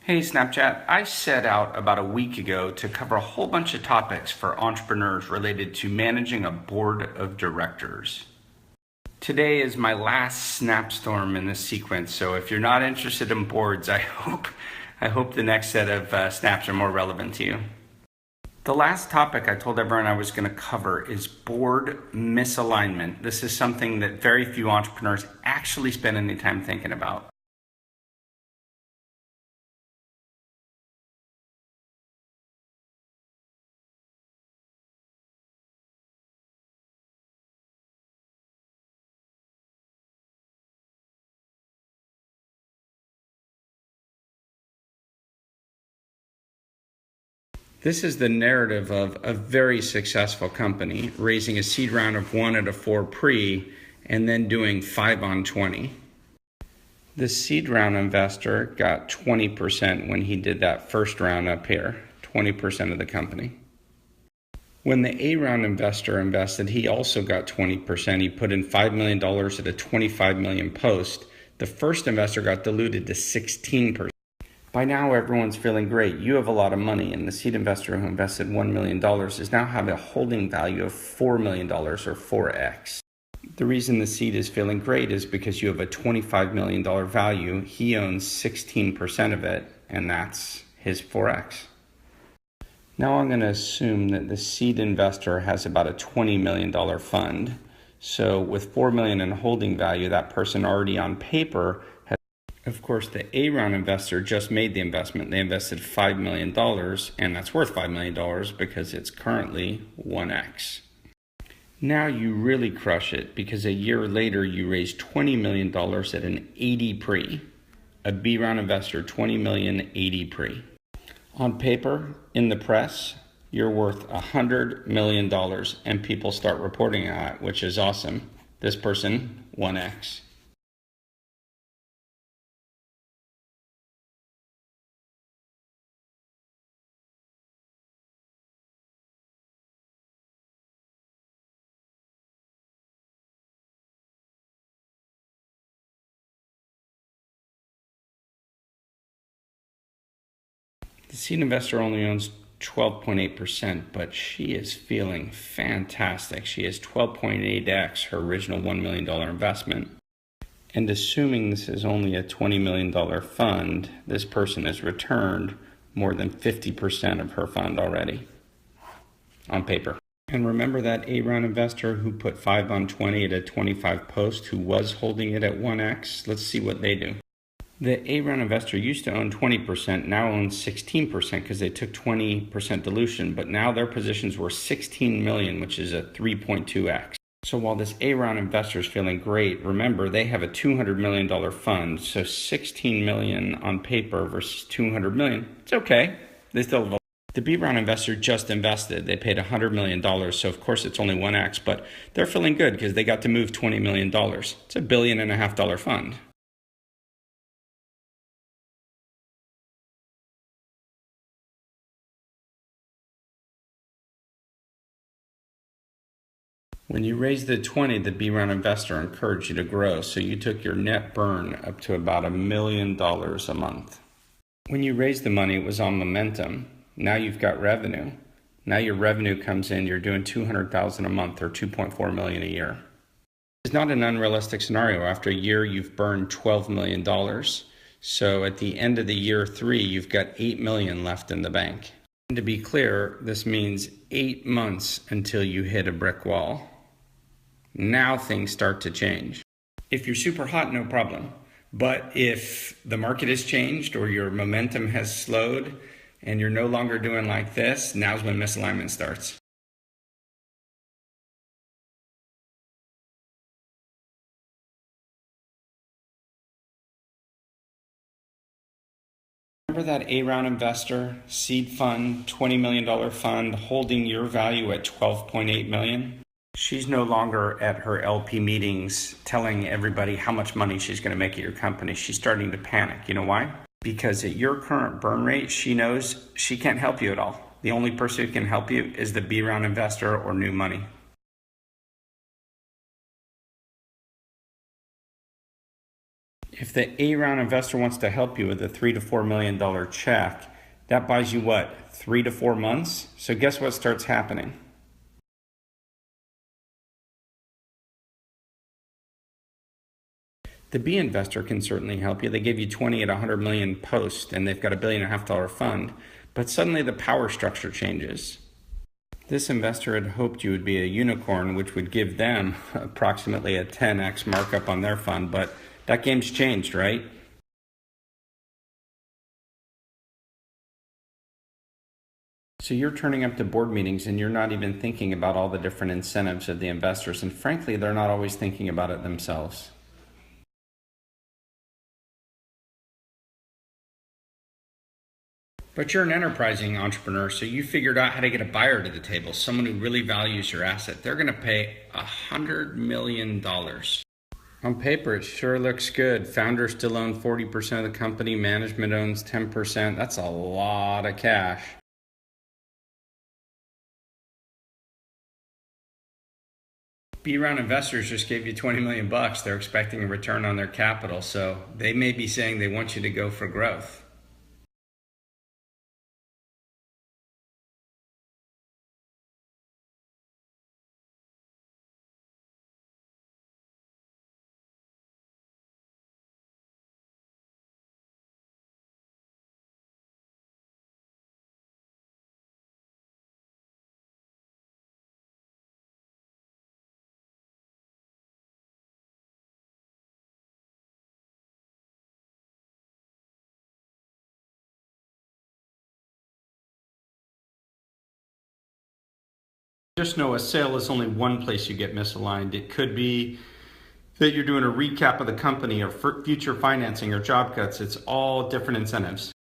Hey Snapchat, I set out about a week ago to cover a whole bunch of topics for entrepreneurs related to managing a board of directors. Today is my last Snapstorm in this sequence, so if you're not interested in boards, I hope the next set of snaps are more relevant to you. The last topic I told everyone I was going to cover is board misalignment. This is something that very few entrepreneurs actually spend any time thinking about. This is the narrative of a very successful company raising a seed round of 1 at a 4 pre and then doing 5 on 20. The seed round investor got 20% when he did that first round up here, 20% of the company. When the A round investor invested, he also got 20%. He put in $5 million at a 25 million post. The first investor got diluted to 16%. By now, everyone's feeling great. You have a lot of money, and the seed investor who invested $1 million is now have a holding value of $4 million or 4x. The reason the seed is feeling great is because you have a $25 million value. He owns 16% of it, and that's his 4x. Now I'm going to assume that the seed investor has about a $20 million fund. So with $4 million in holding value, that person already on paper has. Of course, the A round investor just made the investment. They invested $5 million, and that's worth $5 million because it's currently 1x. Now you really crush it because a year later you raised $20 million at an 80 pre. A B round investor, 20 million, 80 pre. On paper, in the press, you're worth $100 million, and people start reporting on it, which is awesome. This person, 1x. The seed investor only owns 12.8%, but she is feeling fantastic. She has 12.8x her original $1 million investment. And assuming this is only a $20 million fund, this person has returned more than 50% of her fund already on paper. And remember that A round investor who put 5 on 20 at a 25 post who was holding it at 1x? Let's see what they do. The A round investor used to own 20%, now owns 16% because they took 20% dilution, but now their positions were 16 million, which is a 3.2x. So while this A round investor is feeling great, remember they have a $200 million fund, so 16 million on paper versus 200 million, it's okay. They still have the B round investor just invested. They paid $100 million, so of course it's only 1x, but they're feeling good because they got to move $20 million. It's a $1.5 billion fund. When you raised the 20, the B round investor encouraged you to grow, so you took your net burn up to about $1 million a month. When you raised the money, it was on momentum. Now you've got revenue. Now your revenue comes in, you're doing $200,000 a month or $2.4 million a year. It's not an unrealistic scenario. After a year, you've burned $12 million. So at the end of the year 3, you've got $8 million left in the bank. And to be clear, this means 8 months until you hit a brick wall. Now things start to change. If you're super hot, no problem. But if the market has changed or your momentum has slowed and you're no longer doing like this, now's when misalignment starts. Remember that A round investor, seed fund, $20 million fund holding your value at 12.8 million? She's no longer at her LP meetings telling everybody how much money she's going to make at your company. She's starting to panic. You know why? Because at your current burn rate, she knows she can't help you at all. The only person who can help you is the B round investor or new money. If the A round investor wants to help you with a $3 to $4 million check, that buys you what, 3 to 4 months? So guess what starts happening? The B investor can certainly help you. They give you 20 at 100 million post, and they've got $1.5 billion fund. But suddenly the power structure changes. This investor had hoped you would be a unicorn, which would give them approximately a 10x markup on their fund, but that game's changed, right? So you're turning up to board meetings and you're not even thinking about all the different incentives of the investors, and frankly, they're not always thinking about it themselves. But you're an enterprising entrepreneur, so you figured out how to get a buyer to the table, someone who really values your asset. They're going to pay $100 million. On paper, it sure looks good. Founders still own 40% of the company, management owns 10%. That's a lot of cash. B-round investors just gave you 20 million bucks. They're expecting a return on their capital, so they may be saying they want you to go for growth. Just know a sale is only one place you get misaligned. It could be that you're doing a recap of the company or future financing or job cuts. It's all different incentives.